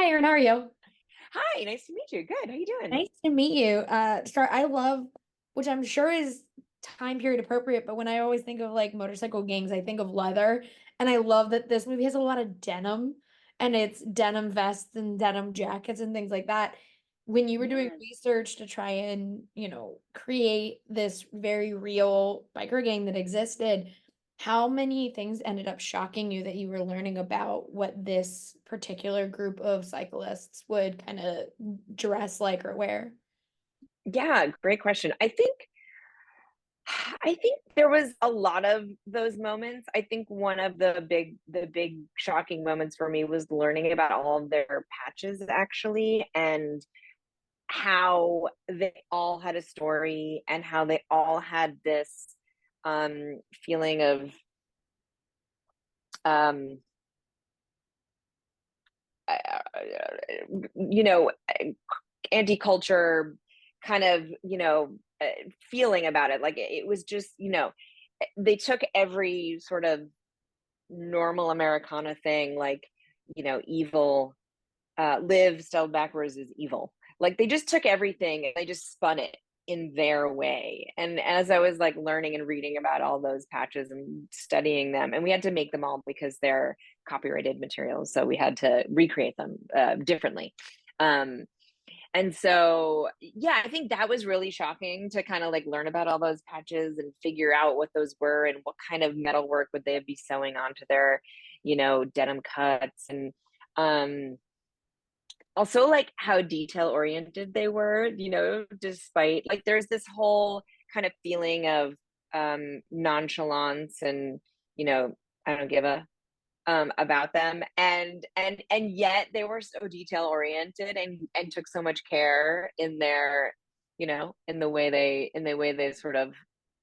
Hi, Erin. How are you? Hi, nice to meet you. Good. How you doing? Nice to meet you. I love, which I'm sure is time period appropriate, but when I always think of like motorcycle gangs, I think of leather. And I love that this movie has a lot of denim and it's denim vests and denim jackets and things like that. When you were doing Yes. research to try and, create this very real biker gang that existed, how many things ended up shocking you that you were learning about what this particular group of cyclists would kind of dress like or wear? Yeah, great question. I think there was a lot of those moments. I think one of the big shocking moments for me was learning about all of their patches actually and how they all had a story and how they all had this feeling of um uh, you know anti-culture kind of feeling about it, like it was just they took every sort of normal Americana thing, like evil, live spelled backwards is evil. Like they just took everything and they just spun it in their way. And as I was like learning and reading about all those patches and studying them, and we had to make them all because they're copyrighted materials, so we had to recreate them differently. Um, and so, yeah, I think that was really shocking to kind of like learn about all those patches and figure out what those were and what kind of metal work would they be sewing onto their, denim cuts. And um, also like how detail oriented they were, despite like there's this whole kind of feeling of nonchalance and, you know, I don't give a about them, and yet they were so detail oriented and took so much care in their in the way they sort of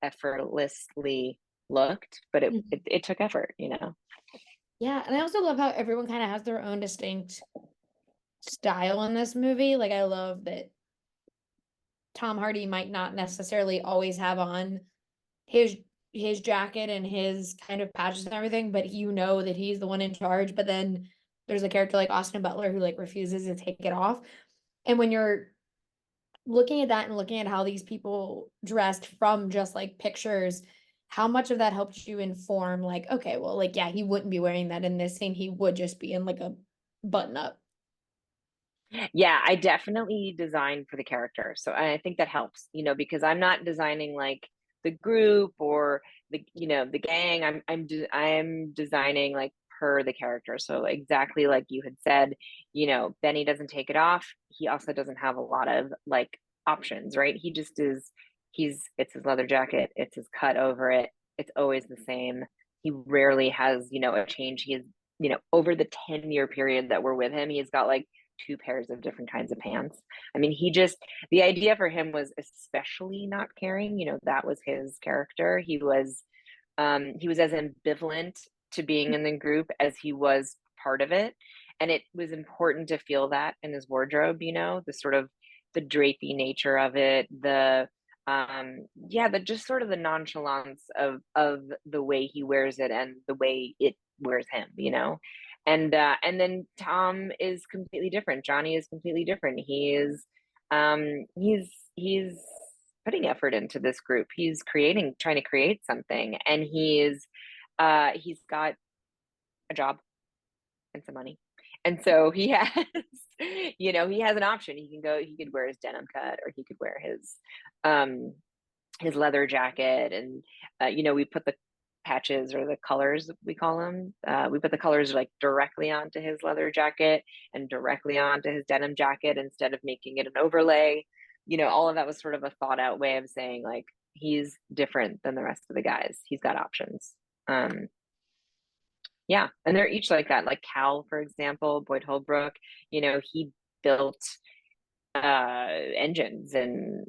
effortlessly looked, but it took effort. Yeah, and I also love how everyone kind of has their own distinct style in this movie. Like I love that Tom Hardy might not necessarily always have on his his jacket and his kind of patches and everything, but you know that he's the one in charge. But then there's a character like Austin Butler who like refuses to take it off. And when you're looking at that and looking at how these people dressed from just like pictures, how much of that helped you inform like, okay, well, like, yeah, he wouldn't be wearing that in this scene. He would just be in like a button up. Yeah, I definitely designed for the character. So I think that helps, because I'm not designing like the group or the gang. I'm designing like per the character. So exactly like you had said, Benny doesn't take it off. He also doesn't have a lot of like options, right? He just is it's his leather jacket, it's his cut over it. It's always the same. He rarely has, a change. He is, over the 10-year period that we're with him, he's got like two pairs of different kinds of pants. I mean, the idea for him was especially not caring. That was his character. He was as ambivalent to being in the group as he was part of it. And it was important to feel that in his wardrobe, the sort of the drapey nature of it, the just sort of the nonchalance of the way he wears it and the way it wears him. And then Tom is completely different. Johnny is completely different. He's putting effort into this group. He's trying to create something, and he's got a job and some money. And so he has, he has an option. He could wear his denim cut, or he could wear his leather jacket. And we put the patches, or the colors we call them, we put the colors like directly onto his leather jacket and directly onto his denim jacket instead of making it an overlay. All of that was sort of a thought out way of saying like he's different than the rest of the guys. He's got options. Yeah, and they're each like that. Like Cal, for example, Boyd Holbrook, he built engines and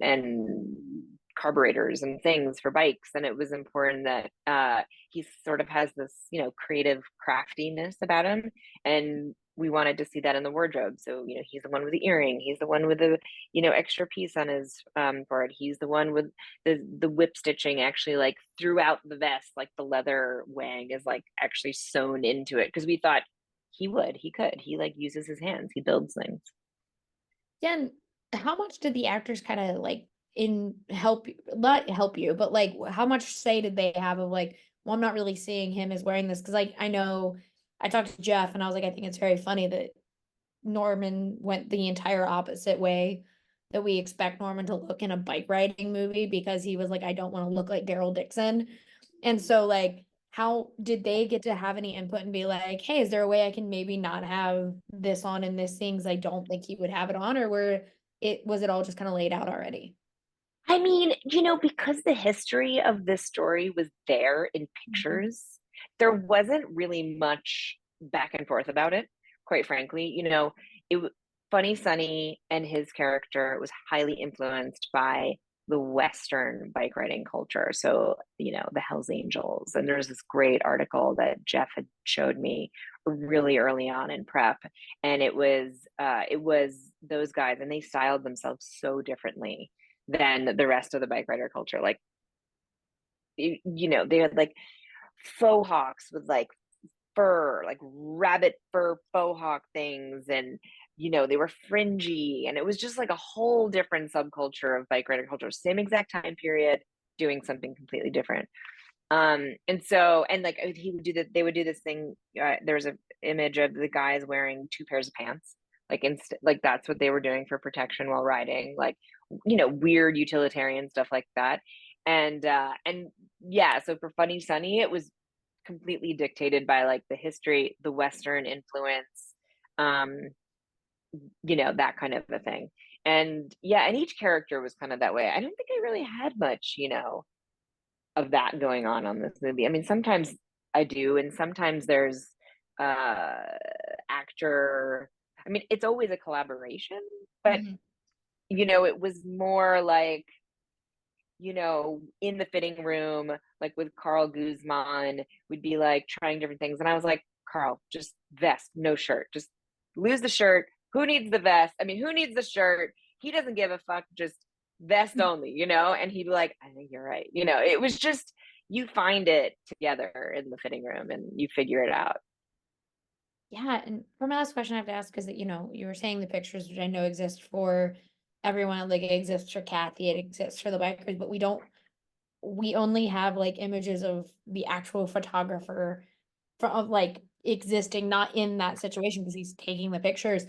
carburetors and things for bikes, and it was important that he sort of has this creative craftiness about him, and we wanted to see that in the wardrobe. So he's the one with the earring, he's the one with the extra piece on his board, he's the one with the whip stitching actually like throughout the vest, like the leather wang is like actually sewn into it, because we thought he could. He like uses his hands. He builds things. Yeah, and how much did the actors kind of like in help not help you, but like how much say did they have of like, well, I'm not really seeing him as wearing this because like I know I talked to Jeff and I was like, I think it's very funny that Norman went the entire opposite way that we expect Norman to look in a bike riding movie because he was like, I don't want to look like Daryl Dixon. And so like how did they get to have any input and be like, hey, is there a way I can maybe not have this on in this scene? 'Cause I don't think he would have it on, or were it was it all just kind of laid out already? I mean, because the history of this story was there in Mhm. pictures, there wasn't really much back and forth about it, quite frankly. Funny Sonny and his character was highly influenced by the Western bike riding culture. So, the Hells Angels. And there's this great article that Jeff had showed me really early on in prep. And it was those guys, and they styled themselves so differently than the rest of the bike rider culture. Like, they had like faux hawks with like fur, like rabbit fur faux hawk things. And, they were fringy. And it was just like a whole different subculture of bike rider culture, same exact time period, doing something completely different. And so, and like they would do this thing. There was an image of the guys wearing two pairs of pants, like that's what they were doing for protection while riding, like, weird utilitarian stuff like that. And yeah, so for Funny Sunny, it was completely dictated by like the history, the Western influence, um, that kind of a thing. And yeah, and each character was kind of that way. I don't think I really had much, of that going on this movie. I mean, sometimes I do, and sometimes there's uh actor. I mean, it's always a collaboration, but Mhm. it was more like, in the fitting room, like with Carl Guzman, we'd be like trying different things. And I was like, Carl, just vest, no shirt. Just lose the shirt. Who needs the vest? I mean, who needs the shirt? He doesn't give a fuck, just vest only, And he'd be like, I think you're right. It was just, you find it together in the fitting room and you figure it out. Yeah, and for my last question, I have to ask is that, you were saying the pictures, which I know exist for everyone, like it exists for Kathy, it exists for the bikers, but we only have like images of the actual photographer from like existing, not in that situation because he's taking the pictures.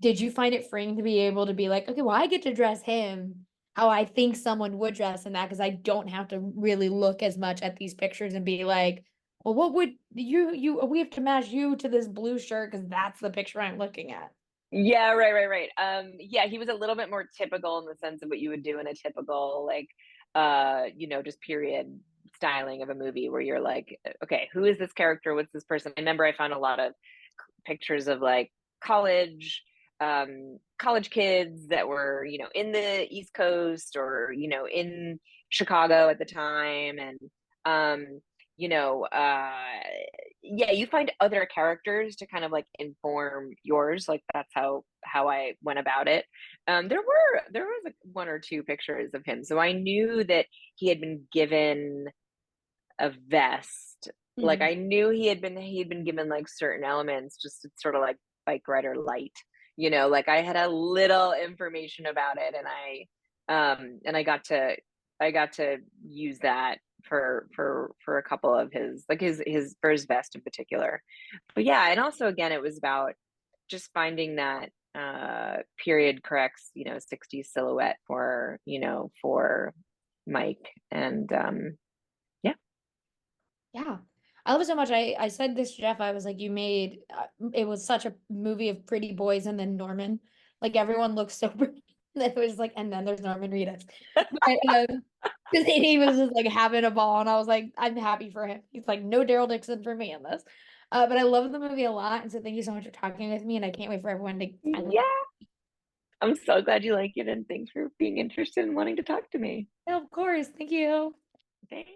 Did you find it freeing to be able to be like, okay, well, I get to dress him how I think someone would dress in that because I don't have to really look as much at these pictures and be like, well, what would we have to match you to this blue shirt because that's the picture I'm looking at. Yeah, right, right, right. Yeah, he was a little bit more typical in the sense of what you would do in a typical, like, just period styling of a movie where you're like, okay, who is this character? What's this person? I remember I found a lot of pictures of like college, college kids that were, in the East Coast or, in Chicago at the time. And, um, you know, uh, yeah, you find other characters to kind of like inform yours. Like that's how I went about it. There was like one or two pictures of him, so I knew that he had been given a vest. Like Mhm. I knew he'd been given like certain elements, just to sort of like bike rider light. Like I had a little information about it, and I got to use that for a couple of his, like his for his vest in particular. But yeah, and also again, it was about just finding that period corrects, 60s silhouette for Mike. And yeah. Yeah. I love it so much. I said this to Jeff. I was like, you made it was such a movie of pretty boys and then Norman. Like everyone looks so pretty. It was like, and then there's Norman Reedus. But 'cause he was just like having a ball, and I was like, I'm happy for him. He's like, no Daryl Dixon for me in this. But I love the movie a lot, and so thank you so much for talking with me, and I can't wait for everyone to finally. Yeah, I'm so glad you like it, and thanks for being interested and wanting to talk to me. Yeah, of course. Thank you. Thanks.